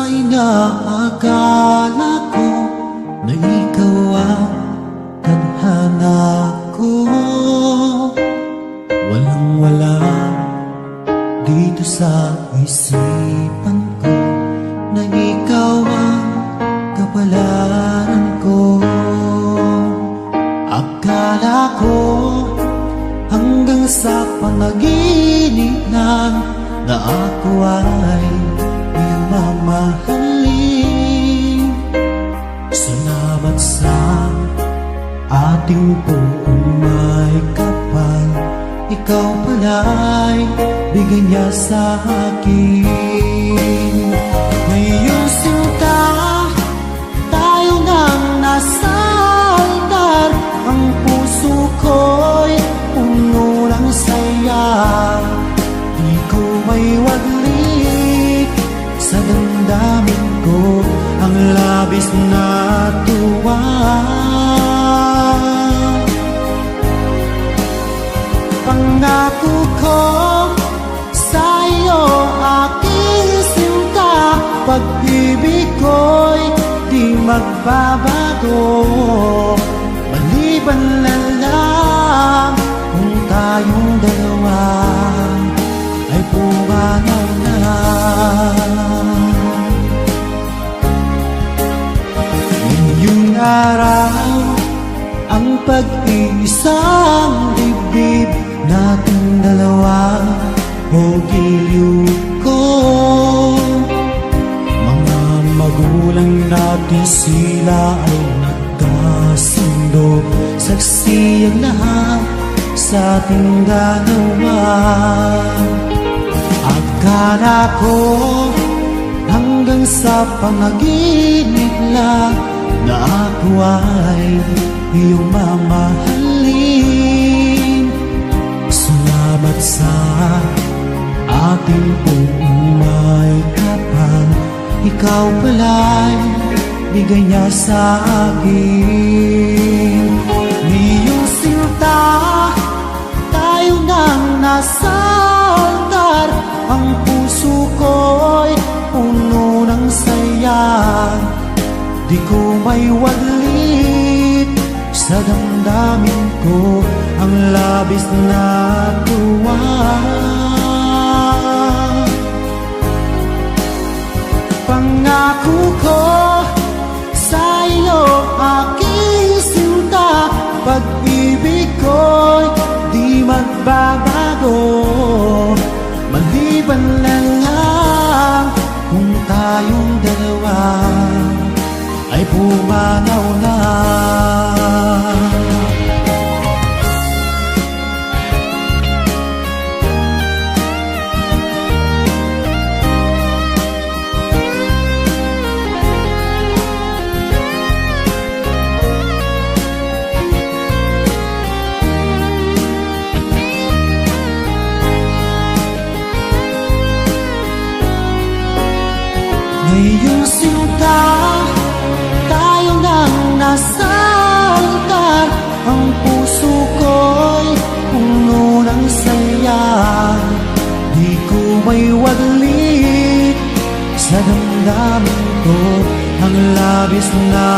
inaakala ko na ikaw ang tadhana ko. Walang-wala dito sa isipan ko na ikaw ang kapalaran ko. Akala ko hanggang sa panaginip lang na ako ay iyong mamahalin. Salamat sa ating buong may kapal, ikaw pala'y bigay niya sa akin. Ngayong sinta, tayo nang nasa altar, ang puso ko'y puno ng saya. Di ko may waglik sa damdamin ko ang labis na tuwa. Pangako ko sa iyo, aking sinta, pag-ibig ko'y di magbabago. Maliban na lang kung tayong dalawa ay pumanaw na. Ngayong araw, ang pag-iisang dibdib nating dalawa o giliw ko. Mga magulang natin sila ay nagkasundo, saksi ang lahat sa ating dalawa. Akala ko hanggang sa panaginip lang na ako ay iyong mamahalin. Salamat sa ating buong may kapal, ikaw pala'y bigay niya sa akin. Ngayong sinta, tayo nang nasa altar, ang puso ko'y puno ng saya. Di ko may waglit sa damdamin ko ang labis na tuwa. Pangako ko sa iyo, aking sinta, pag-ibig ko'y di magbabago. Maliban na lang kung tayong dalawa ay pumanaw na. Ngayong sinta, tayo nang nasa altar, ang puso ko'y puno ng saya. Di ko may waglit sa damdamin ko ang labis na